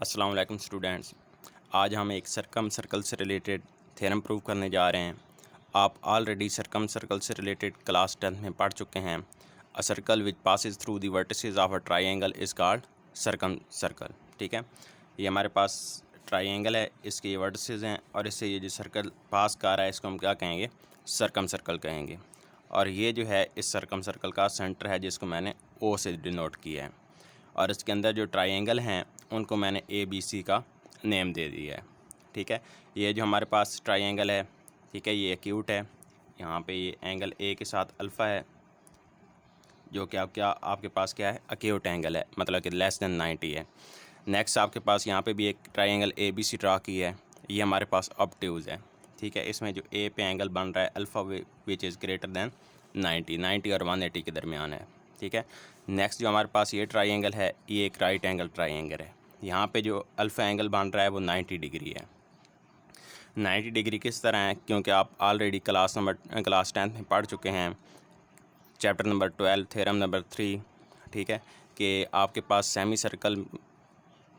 अस्सलाम वालेकुम स्टूडेंट्स। आज हम एक सरकम सर्कल से रिलेटेड थ्योरम प्रूव करने जा रहे हैं। आप ऑलरेडी सरकम सर्कल से रिलेटेड क्लास 10th में पढ़ चुके हैं। A circle which passes through the vertices of a triangle is called circumcircle. ठीक है, ये हमारे पास ट्रायंगल है, इसके ये वर्टिसेस हैं और इससे ये जो सर्कल पास कर रहा है इसको हम क्या कहेंगे, सरकम सर्कल कहेंगे। और ये जो है इस सरकम सर्कल का सेंटर है जिसको मैंने ओ से डिनोट किया है। और इसके अंदर जो ट्रायंगल हैं उनको मैंने ए बी सी का नेम दे दिया है। ठीक है, ये जो हमारे पास ट्रायंगल है, ठीक है, ये एक्यूट है। यहाँ पे ये एंगल ए के साथ अल्फ़ा है जो कि आपके पास क्या है, एक्यूट एंगल है, मतलब कि लेस देन 90 है। नेक्स्ट आपके पास यहाँ पे भी एक triangle A B C draw की है, ये हमारे पास ऑब्ट्यूज़ है। ठीक है, इसमें जो ए पे एंगल बन रहा है alpha which is greater than 90 और 180 के दरमियान है। ठीक है, नेक्स्ट जो हमारे पास ये ट्रायंगल है, ये एक राइट एंगल ट्रायंगल है। यहाँ पे जो अल्फ़ा एंगल बन रहा है वो 90 डिग्री है। 90 डिग्री किस तरह है, क्योंकि आप ऑलरेडी क्लास 10th में पढ़ चुके हैं, चैप्टर नंबर 12 थ्योरम नंबर 3। ठीक है, कि आपके पास सेमी सर्कल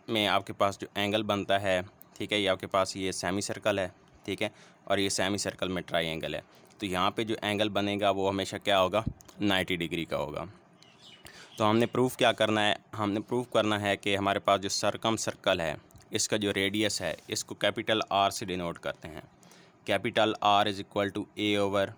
में आपके पास जो एंगल बनता है, ठीक है, ये आपके पास ये सेमी सर्कल है। ठीक है, और ये सेमी सर्कल में ट्रायंगल है, तो यहाँ पे जो एंगल बनेगा वो हमेशा क्या होगा, 90 डिग्री का होगा। तो हमने प्रूफ क्या करना है, हमने प्रूफ करना है कि हमारे पास जो सरकम सर्कल है इसका जो रेडियस है इसको कैपिटल आर से डिनोट करते हैं। Capital R is equal to A over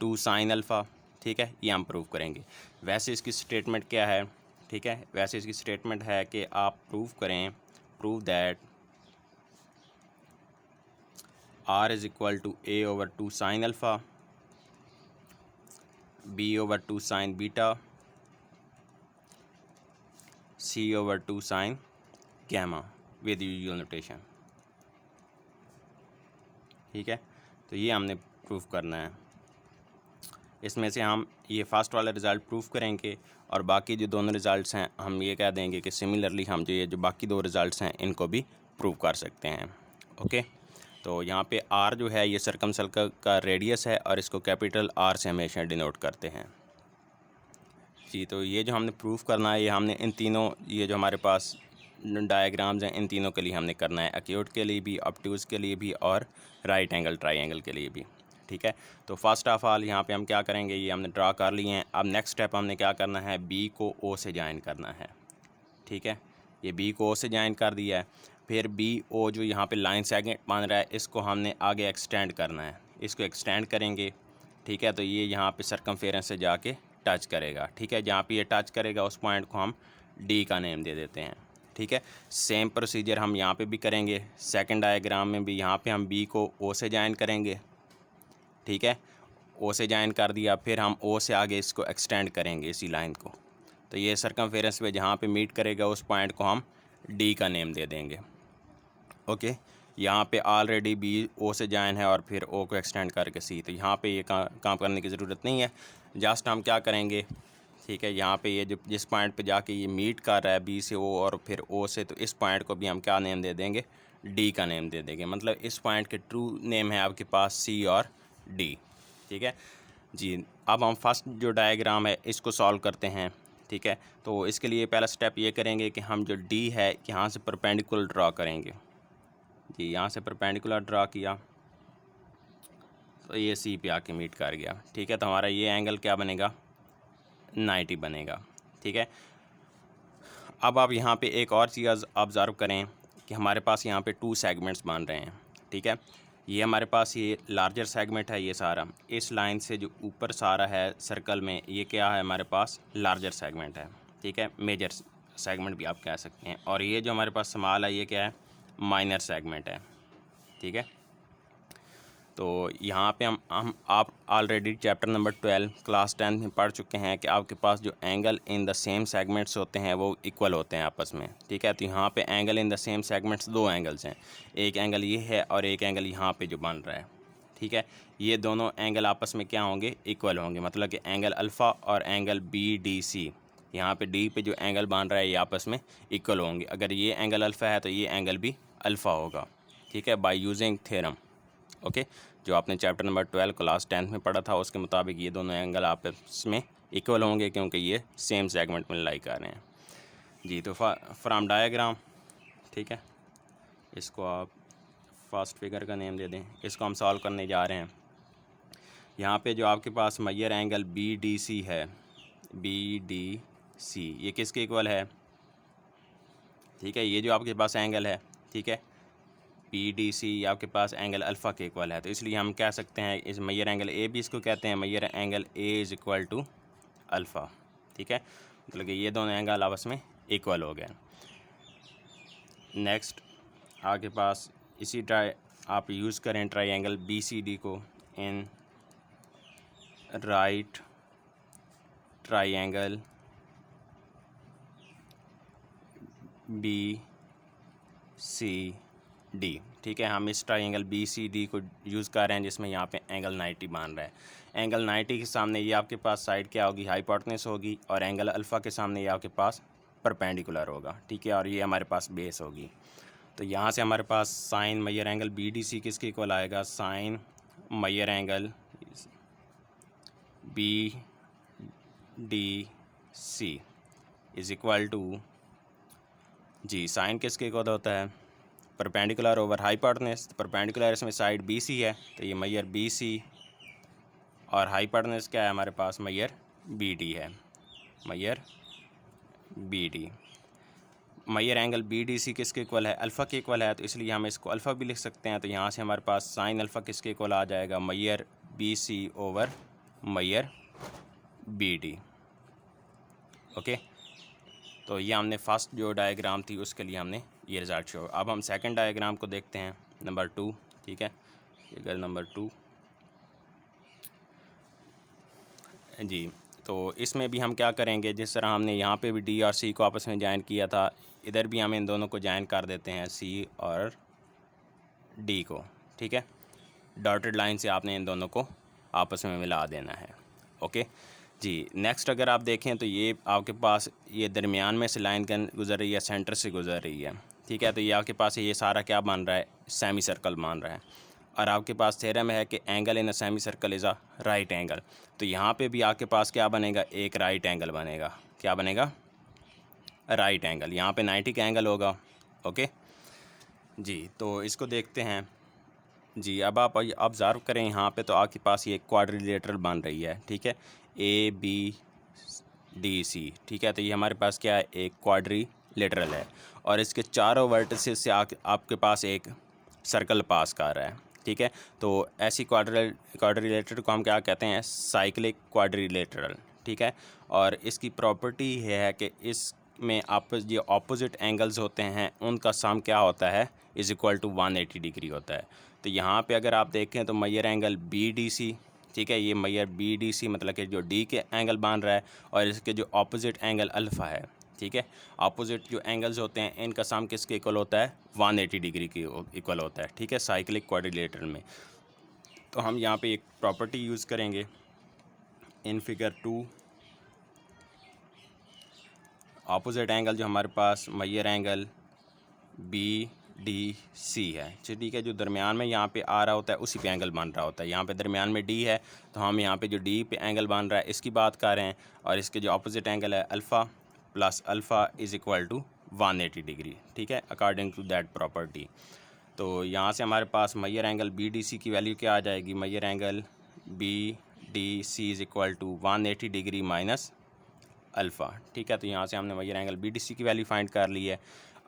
2 sine alpha. ठीक है, ये हम प्रूव करेंगे। वैसे इसकी स्टेटमेंट क्या है, ठीक है, वैसे इसकी स्टेटमेंट है कि आप प्रूव करें, prove that R is equal to A over 2 sine alpha, B over 2 sine beta, C over 2 sine gamma with usual notation. ठीक है, तो ये हमने प्रूफ करना है। इसमें से हम ये फर्स्ट वाला रिज़ल्ट प्रूफ करेंगे और बाकी जो दोनों रिज़ल्ट्स हैं हम ये कह देंगे कि सिमिलरली हम जो बाकी दो रिज़ल्ट्स हैं इनको भी प्रूव कर सकते हैं। ओके, तो यहाँ पे आर जो है ये सरकम सर्कल का रेडियस है और इसको कैपिटल आर से हमेशा डिनोट करते हैं। जी, तो ये जो हमने प्रूफ करना है ये हमने इन तीनों, ये जो हमारे पास डायग्राम्स हैं इन तीनों के लिए हमने करना है, एक्यूट के लिए भी, ऑब्ट्यूज़ के लिए भी और राइट एंगल ट्रायंगल के लिए भी। ठीक है, तो फर्स्ट ऑफ ऑल यहाँ पे हम क्या करेंगे, ये हमने ड्रा कर लिए हैं। अब नेक्स्ट स्टेप हमने क्या करना है, बी को ओ से ज्वाइन करना है। ठीक है, ये बी को ओ से ज्वाइन कर दिया है। फिर बी ओ जो यहाँ पे लाइन सेगमेंट बन रहा है इसको हमने आगे एक्सटेंड करना है, इसको एक्सटेंड करेंगे। ठीक है, तो ये यहाँ पे सरकमफेरेंस से जाके टच करेगा। ठीक है, जहाँ पे ये टच करेगा उस पॉइंट को हम डी का नेम दे देते हैं। ठीक है, सेम प्रोसीजर हम यहाँ पे भी करेंगे। सेकंड डायग्राम में भी यहाँ पे हम बी को ओ से ज्वाइन करेंगे। ठीक है, ओ से ज्वाइन कर दिया, फिर हम ओ से आगे इसको एक्सटेंड करेंगे इसी लाइन को, तो ये सरकमफेरेंस पे जहाँ पे मीट करेगा उस पॉइंट को हम डी का नेम दे देंगे। ओके, यहाँ पे ऑलरेडी बी ओ से ज्वाइन है और फिर ओ को एक्सटेंड करके सी, तो यहाँ पे ये काम करने की ज़रूरत नहीं है। जस्ट हम क्या करेंगे, ठीक है, यहाँ पे ये जो जिस पॉइंट पे जाके ये मीट कर रहा है बी से ओ और फिर ओ से, तो इस पॉइंट को भी हम क्या नेम दे देंगे, डी का नेम दे देंगे। मतलब इस पॉइंट के ट्रू नेम है आपके पास सी और डी। ठीक है जी, अब हम फर्स्ट जो डायग्राम है इसको सॉल्व करते हैं। ठीक है, तो इसके लिए पहला स्टेप ये करेंगे कि हम जो डी है यहाँ से परपेंडिकुलर ड्रा करेंगे। जी, यहाँ से परपेंडिकुलर ड्रा किया तो ये सी पे आके मीट कर गया। ठीक है, तो हमारा ये एंगल क्या बनेगा, 90 बनेगा। ठीक है, अब आप यहाँ पे एक और चीज़ ऑब्ज़र्व करें कि हमारे पास यहाँ पे 2 सेगमेंट्स बन रहे हैं। ठीक है, ये हमारे पास ये लार्जर सेगमेंट है, ये सारा इस लाइन से जो ऊपर सारा है सर्कल में, ये क्या है हमारे पास लार्जर सेगमेंट है। ठीक है, मेजर सेगमेंट भी आप कह सकते हैं। और ये जो हमारे पास स्मॉल है ये क्या है, माइनर सेगमेंट है। ठीक है, तो यहाँ पे हम आप ऑलरेडी चैप्टर नंबर 12 क्लास 10 में पढ़ चुके हैं कि आपके पास जो angle in the same segments होते हैं वो इक्वल होते हैं आपस में। ठीक है, तो यहाँ पे angle in the same segments 2 angles हैं, एक एंगल ये है और एक एंगल यहाँ पे जो बन रहा है। ठीक है, ये दोनों एंगल आपस में क्या होंगे, इक्वल होंगे, मतलब कि एंगल अल्फ़ा और एंगल बी डी सी, यहाँ पे डी पे जो एंगल बन रहा है ये आपस में इक्वल होंगे। अगर ये एंगल अल्फ़ा है तो ये एंगल भी अल्फ़ा होगा। ठीक है, बाय यूजिंग थ्योरम। ओके, जो आपने चैप्टर नंबर 12 क्लास 10 में पढ़ा था उसके मुताबिक ये दोनों एंगल आपस में इक्वल होंगे क्योंकि ये सेम सेगमेंट में लाई कर रहे हैं। जी, तो फ्रॉम डायग्राम, ठीक है, इसको आप फर्स्ट फिगर का नेम दे दें। इसको हम सॉल्व करने जा रहे हैं। यहाँ पे जो आपके पास मय्यर एंगल BDC है, BDC ये किसके इक्वल है? ठीक है, ये जो आपके पास एंगल है, ठीक है, BDC आपके पास एंगल अल्फ़ा के इक्वल है। तो इसलिए हम कह सकते हैं इस मय्यर एंगल A भी इसको कहते हैं, measure angle A is equal to alpha. ठीक है, मतलब कि ये दोनों एंगल आपस में इक्वल हो गए। नेक्स्ट आपके पास इसी आप यूज़ करें ट्रायंगल BCD को इन राइट ट्रायंगल BCD। ठीक है, हम इस ट्रायंगल BCD को यूज़ कर रहे हैं जिसमें यहाँ पे एंगल 90 मान रहा है। एंगल 90 के सामने ये आपके पास साइड क्या होगी? हाइपोटेन्यूस होगी, और एंगल अल्फ़ा के सामने ये आपके पास परपेंडिकुलर होगा। ठीक है, और ये हमारे पास बेस होगी। तो यहाँ से हमारे पास साइन मय्यर एंगल BDC किसके इक्वल आएगा? Sine measure angle BDC is equal to जी, साइन किसके इक्वल होता है? Perpendicular over hypotenuse. परपेंडिकुलर इसमें साइड BC है, तो ये मय्यर BC, और हाइपोटेन्यूस क्या है हमारे पास? मय्यर BD है, मय्यर BD। मय्यर एंगल BDC किसके इक्वल है? अल्फ़ा के इक्वल है, तो इसलिए हम इसको अल्फ़ा भी लिख सकते हैं। तो यहाँ से हमारे पास साइन अल्फ़ा किसके इक्वल आ जाएगा? मय्यर BC ओवर मय्यर BD। ओके, तो ये हमने फर्स्ट जो डायग्राम थी उसके लिए हमने ये रिज़ल्ट शो। अब हम सेकंड डायग्राम को देखते हैं, नंबर 2। ठीक है, फिगर नंबर 2 जी। तो इसमें भी हम क्या करेंगे, जिस तरह हमने यहाँ पे भी D और C को आपस में ज्वाइन किया था, इधर भी हम इन दोनों को ज्वाइन कर देते हैं, C और D को। ठीक है, डॉटेड लाइन से आपने इन दोनों को आपस में मिला देना है। ओके जी। नेक्स्ट अगर आप देखें तो ये आपके पास ये दरमियान में से लाइन गुजर रही है, सेंटर से गुजर रही है। ठीक है, तो ये आपके पास ये सारा क्या बन रहा है? सेमी सर्कल मान रहा है। और आपके पास थ्योरम है कि angle in a semi circle is a right angle. तो यहाँ पे भी आपके पास क्या बनेगा? एक राइट एंगल बनेगा। क्या बनेगा? Right angle. यहाँ पे 90 का एंगल होगा। ओके जी, तो इसको देखते हैं जी। अब आप ऑब्ज़र्व करें यहाँ पे, तो आपके पास ये क्वाड्रिलेटरल बन रही है। ठीक है, ABDC। ठीक है, तो ये हमारे पास क्या है? एक क्वाड्रिलेटरल है, और इसके चारों वर्टिसेस से आपके पास एक सर्कल पास कर रहा है। ठीक है, तो ऐसी क्वाड्रिलेटरल को हम क्या कहते हैं? Cyclic quadrilateral. ठीक है, और इसकी प्रॉपर्टी है कि इसमें आपस जो ऑपोजिट एंगल्स होते हैं उनका सम क्या होता है? इज़ इक्वल टू 180 डिग्री होता है। तो यहाँ पे अगर आप देखें तो मय्यर एंगल BDC, ठीक है, ये मय्यर BDC मतलब कि जो D के एंगल बन रहा है, और इसके जो ऑपोजिट एंगल अल्फ़ा है। ठीक है, अपोजिट जो एंगल्स होते हैं इनका सम किसके इक्वल होता है? 180 डिग्री के इक्वल होता है। ठीक है, साइक्लिक क्वाड्रिलेटरल में। तो हम यहाँ पे एक प्रॉपर्टी यूज़ करेंगे इन फिगर 2। अपोजिट एंगल जो हमारे पास मय्यर एंगल BDC है, ठीक है, जो दरमियान में यहाँ पे आ रहा होता है उसी पे एंगल बन रहा होता है। यहाँ पे दरमियान में D है, तो हम यहाँ पे जो D पे एंगल बन रहा है इसकी बात कर रहे हैं, और इसके जो अपोजिट एंगल है alpha plus alpha is equal to 180 degree. ठीक है, अकॉर्डिंग टू दैट प्रॉपर्टी। तो यहाँ से हमारे पास मय्यर एंगल BDC की वैल्यू क्या आ जाएगी? Measure angle BDC is equal to 180 degree minus alpha. ठीक है, तो यहाँ से हमने मय्यर एंगल BDC की वैल्यू फाइंड कर ली है।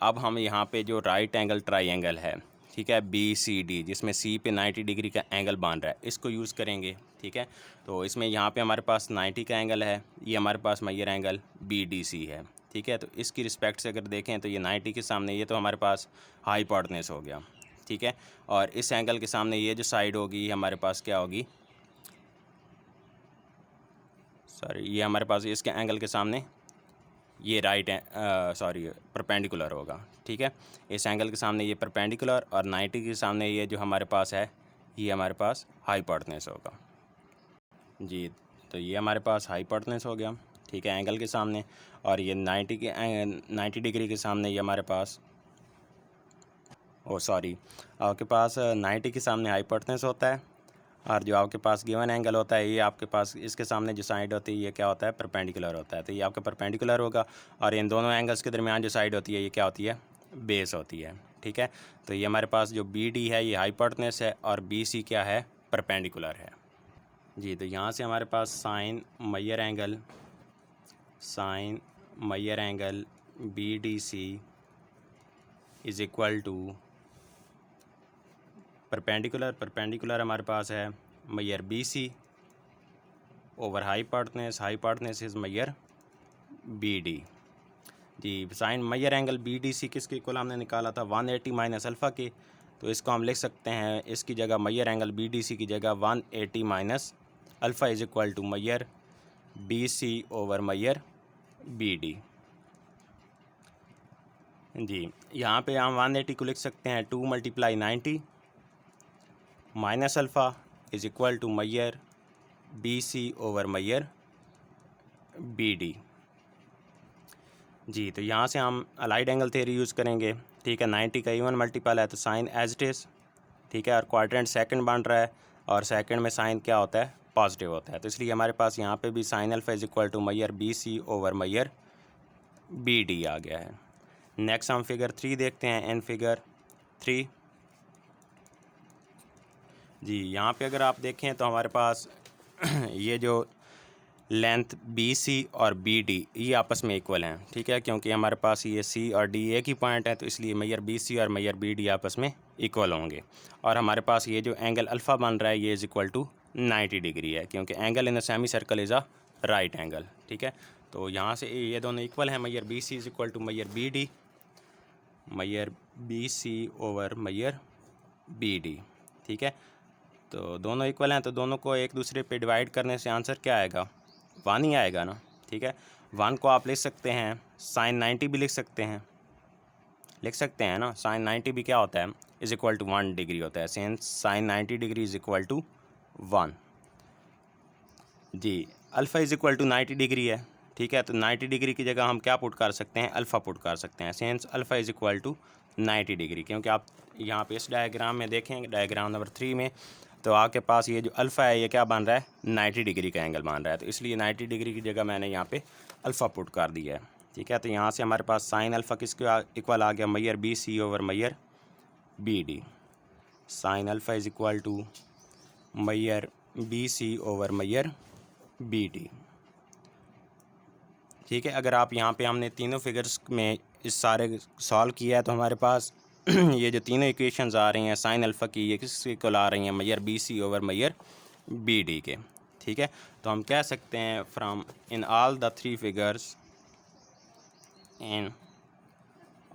अब हम यहाँ पे जो राइट एंगल ट्रायंगल है, ठीक है, BCD, जिसमें C पे 90 डिग्री का एंगल बन रहा है, इसको यूज़ करेंगे। ठीक है, तो इसमें यहाँ पे हमारे पास 90 का एंगल है, ये हमारे पास मय्यर एंगल BDC है। ठीक है, तो इसकी रिस्पेक्ट से अगर देखें तो ये 90 के सामने ये तो हमारे पास हाइपोटेन्यूस हो गया। ठीक है, और इस एंगल के सामने ये जो साइड होगी हमारे पास क्या होगी? सॉरी, ये हमारे पास इसके एंगल के सामने ये राइट परपेंडिकुलर होगा। ठीक है, इस एंगल के सामने ये परपेंडिकुलर, और 90 के सामने ये जो हमारे पास है ये हमारे पास हाइपोटेन्यूस होगा जी। तो ये हमारे पास हाइपोटेन्यूस हो गया। ठीक है, एंगल के सामने, और ये 90 डिग्री के सामने ये हमारे पास आपके पास 90 के सामने हाइपोटेन्यूस होता है, और जो आपके पास गिवन एंगल होता है ये आपके पास इसके सामने जो साइड होती है ये क्या होता है? परपेंडिकुलर होता है। तो ये आपका परपेंडिकुलर होगा, और इन दोनों एंगल्स के दरमियान जो साइड होती है ये क्या होती है? बेस होती है। ठीक है, तो ये हमारे पास जो बी डी है ये हाइपोटेनस है और बी सी क्या है, परपेंडिकुलर है। जी, तो यहाँ से हमारे पास sine measure angle B D C is equal to perpendicular हमारे पास है measure B C over hypotenuse is measure B D. जी, sine measure angle B D C किसके इक्वल हमने निकाला था, 180 माइनस अल्फ़ा के। तो इसको हम लिख सकते हैं, इसकी जगह measure angle B D C की जगह 180 minus alpha is equal to measure B C over measure B D. जी, यहाँ पे हम 180 को लिख सकते हैं 2 × 90 minus alpha is equal to measure B C over measure B D. जी, तो यहाँ से हम अलाइड एंगल थ्योरी यूज़ करेंगे। ठीक है, 90 का इवन मल्टीपल है तो साइन एज इट इज़। ठीक है, और क्वाड्रेंट सेकंड बन रहा है और सेकंड में साइन क्या होता है, पॉजिटिव होता है। तो इसलिए हमारे पास यहाँ पे भी sine alpha is equal to measure B C over measure B D आ गया है। नेक्स्ट हम फिगर 3 देखते हैं। इन फिगर 3 जी, यहाँ पे अगर आप देखें तो हमारे पास ये जो लेंथ बी सी और बी डी ये आपस में इक्वल हैं। ठीक है, क्योंकि हमारे पास ये सी और डी एक ही पॉइंट है, तो इसलिए मैयर बी सी और मैयर बी डी आपस में इक्वल होंगे। और हमारे पास ये जो एंगल अल्फ़ा बन रहा है ये इज़ इक्वल टू 90 डिग्री है, क्योंकि angle in the semi circle is a right angle. ठीक है, तो यहाँ से ये दोनों इक्वल हैं। Measure B C is equal to measure B D, measure B C over measure B D. ठीक है, तो दोनों इक्वल हैं, तो दोनों को एक दूसरे पे डिवाइड करने से आंसर क्या आएगा, 1 ही आएगा ना। ठीक है, 1 को आप लिख सकते हैं साइन 90 भी लिख सकते हैं ना। साइन 90 भी क्या होता है, इज़ इक्वल टू 1 डिग्री होता है। Sine 90 degree is equal to 1। जी, alpha is equal to 90 degree है। ठीक है, तो 90 डिग्री की जगह हम क्या पुट कर सकते हैं, अल्फ़ा पुट कर सकते हैं। Since alpha is equal to 90 degree, क्योंकि आप यहाँ पे इस डायग्राम में देखें, डायग्राम नंबर 3 में, तो आपके पास ये जो अल्फ़ा है ये क्या बन रहा है, 90 डिग्री का एंगल बन रहा है। तो इसलिए 90 डिग्री की जगह मैंने यहाँ पे अल्फ़ा पुट कर दिया है। ठीक है, तो यहाँ से हमारे पास साइन अल्फ़ा किसके इक्वल आ गया, measure B C over measure B D. Sine alpha is equal to measure B C over measure B D. ठीक है, अगर आप यहाँ पे हमने तीनों फिगर्स में इस सारे सॉल्व किया है तो हमारे पास ये जो तीनों इक्वेशंस आ रही हैं साइन अल्फ़ा की, ये किसके इक्वल आ रही हैं, measure B C over measure B D के। ठीक है, तो हम कह सकते हैं from in all the 3 figures, in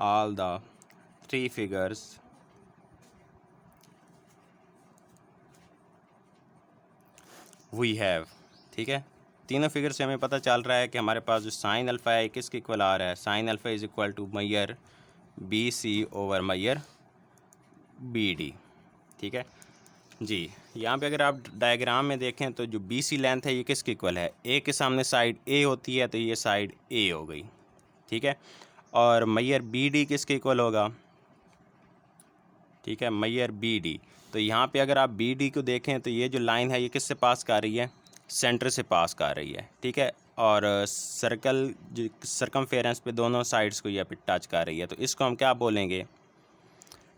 all the 3 figures we have. ठीक है, तीनों फिगर से हमें पता चल रहा है कि हमारे पास जो साइन अल्फ़ा है किसके इक्वल आ रहा है, sine alpha is equal to measure B C over measure B D. ठीक है जी, यहाँ पे अगर आप डायग्राम में देखें तो जो बी सी लेंथ है ये किसके इक्वल है, ए के सामने साइड ए होती है तो ये साइड ए हो गई। ठीक है, और मैयर बी डी किसके इक्वल होगा, ठीक है, मैयर बी डी। तो यहाँ पे अगर आप बी डी को देखें तो ये जो लाइन है ये किससे पास कर रही है, सेंटर से पास कर रही है। ठीक है, और सर्कल जो सर्कमफेरेंस पे दोनों साइड्स को ये पे टच कर रही है, तो इसको हम क्या बोलेंगे,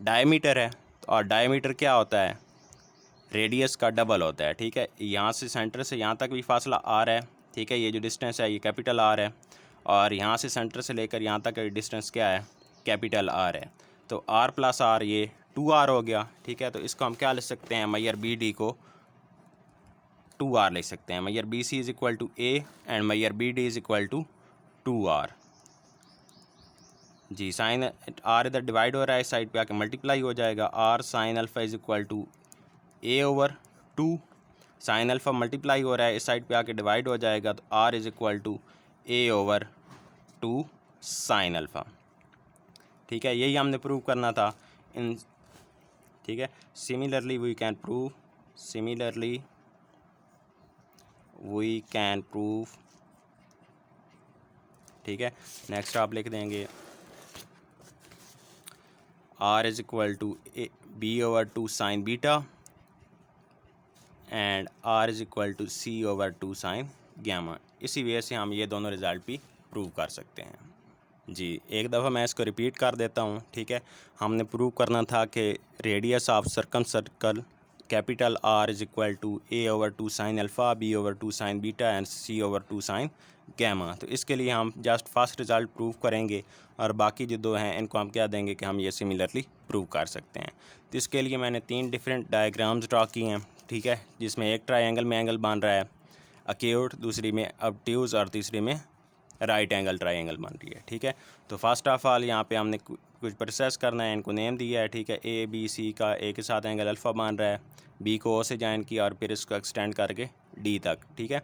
डायमीटर है। और डायमीटर क्या होता है, रेडियस का डबल होता है। ठीक है, यहाँ से सेंटर से यहाँ तक भी फासला आर है। ठीक है, ये जो डिस्टेंस है ये कैपिटल आर है, और यहाँ से सेंटर से लेकर यहाँ तक का डिस्टेंस क्या है, कैपिटल आर है। तो आर प्लस आर ये 2r हो गया। ठीक है, तो इसको हम क्या लिख सकते हैं, मैयर बी डी को 2r लिख सकते हैं। Measure B C is equal to A and measure B D is equal to 2r। जी, साइन आर इधर डिवाइड हो रहा है, इस साइड पे आके मल्टीप्लाई हो जाएगा। R sine alpha is equal to A over 2, sine alpha multiply हो रहा है, इस साइड पे आके डिवाइड हो जाएगा, तो R is equal to A over 2 sine alpha. ठीक है, यही हमने प्रूव करना था इन। ठीक है, similarly we can prove, similarly we can prove. ठीक है, नेक्स्ट आप लिख देंगे R is equal to b over 2 sine beta and R is equal to c over 2 sine gamma. इसी वजह से हम ये दोनों रिज़ल्ट भी प्रूव कर सकते हैं। जी, एक दफ़ा मैं इसको रिपीट कर देता हूँ, ठीक है। हमने प्रूव करना था कि radius of circum circle capital R is equal to A/2 sine alpha, B/2 sine beta and C/2 sine gamma. तो इसके लिए हम जस्ट फर्स्ट रिज़ल्ट प्रूव करेंगे और बाकी जो दो हैं इनको हम क्या देंगे कि हम ये सिमिलरली प्रूव कर सकते हैं। तो इसके लिए मैंने 3 डिफरेंट डायग्राम्स ड्रा किए हैं, ठीक है, जिसमें एक ट्रायंगल में एंगल बन रहा है अक्यूट, दूसरी में ऑब्ट्यूज़ और तीसरी में राइट एंगल ट्रायंगल बन रही है, ठीक है। तो फर्स्ट ऑफ ऑल यहाँ पे हमने कुछ प्रोसेस करना है, इनको नेम दिया है, ठीक है। ए बी सी का ए के साथ एंगल अल्फ़ा बन रहा है, बी को ओ से ज्वाइन किया और फिर इसको एक्सटेंड करके डी तक, ठीक है।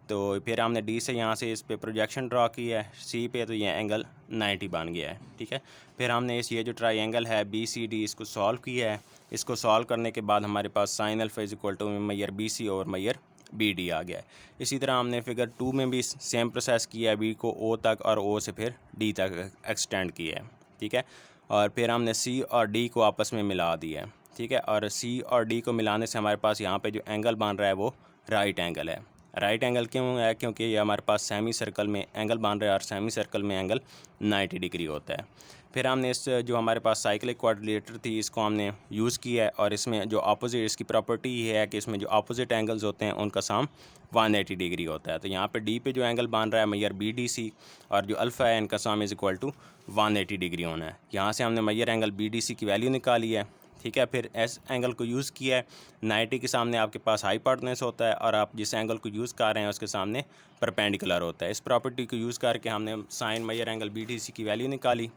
तो फिर हमने डी से यहाँ से इस पे प्रोजेक्शन ड्रा किया है सी पे, तो ये एंगल 90 बन गया है, ठीक है। फिर हमने इस ये जो ट्रायंगल है बी सी डी इसको सॉल्व किया है। इसको सॉल्व करने के बाद हमारे पास sine alpha is equal to measure B C और मैयर बी डी आ गया है। इसी तरह हमने फिगर 2 में भी सेम प्रोसेस किया है, बी को ओ तक और ओ से फिर डी तक एक्सटेंड किया है, ठीक है। और फिर हमने सी और डी को आपस में मिला दिया है, ठीक है। और सी और डी को मिलाने से हमारे पास यहाँ पे जो एंगल बन रहा है वो राइट एंगल है। राइट एंगल क्यों है? क्योंकि ये हमारे पास सेमी सर्कल में एंगल बन रहा है और सेमी सर्कल में एंगल 90 डिग्री होता है। फिर हमने इस जो हमारे पास साइक्लिक क्वाड्रिलेटर थी इसको हमने यूज़ किया है और इसमें जो अपोजिट इसकी प्रॉपर्टी ये है कि इसमें जो अपोजिट एंगल्स होते हैं उनका सम 180 डिग्री होता है। तो यहाँ पे डी पे जो एंगल बन रहा है मैयर बी डी सी और जो अल्फ़ा है इनका sum is equal to 180 degree होना है। यहाँ से हमने मैयर एंगल बी डी सी की वैल्यू निकाली है, ठीक है। फिर एस एंगल को यूज़ किया है, 90 के सामने आपके पास हाइपोटेनस होता है और आप जिस एंगल को यूज़ कर रहे हैं उसके सामने परपेंडिकुलर होता है। इस प्रॉपर्टी को यूज़ करके हमने sine measure angle B D C की वैल्यू निकाली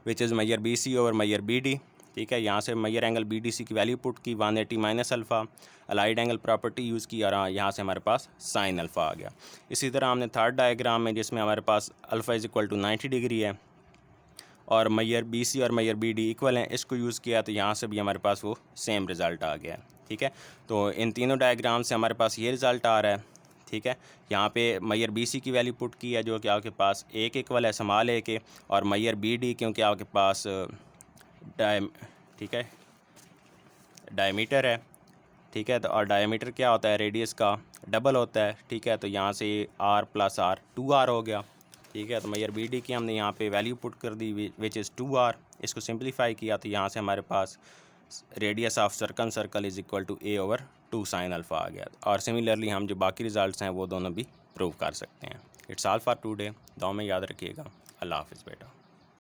which is measure B C over measure B D, ठीक है। यहाँ से measure angle B D C की वैल्यू पुट की 180 minus alpha, allied angle property use की और यहाँ से हमारे पास साइन अल्फ़ा आ गया। इसी तरह हमने थर्ड डायग्राम में जिसमें हमारे पास alpha is equal to 90 degree है और मैयर बी सी और मैयर बी डी इक्वल हैं, इसको यूज़ किया तो यहाँ से भी हमारे पास वो सेम रिज़ल्ट आ गया, ठीक है। तो इन तीनों डायग्राम से हमारे पास ये रिज़ल्ट आ रहा है, ठीक है। यहाँ पे मैयर बी सी की वैल्यू पुट की है जो कि आपके पास ए के इक्वल है, स्मॉल ए के, और मैयर बी डी क्योंकि आपके पास ठीक है डायमीटर है, ठीक है। तो और डायमीटर क्या होता है? रेडियस का डबल होता है, ठीक है। तो यहाँ से आर प्लस आर 2r हो गया, ठीक है। तो मैयर बी डी की हमने यहाँ पे वैल्यू पुट कर दी विच इज़ 2r। इसको सिंप्लीफाई किया तो यहाँ से हमारे पास radius of circle is equal to A/2 sine alpha आ गया। और सिमिलरली हम जो बाकी रिज़ल्ट्स हैं वो दोनों भी प्रूव कर सकते हैं। It's all for today. दुआ में याद रखिएगा। अल्लाह हाफ़िज़ बेटा।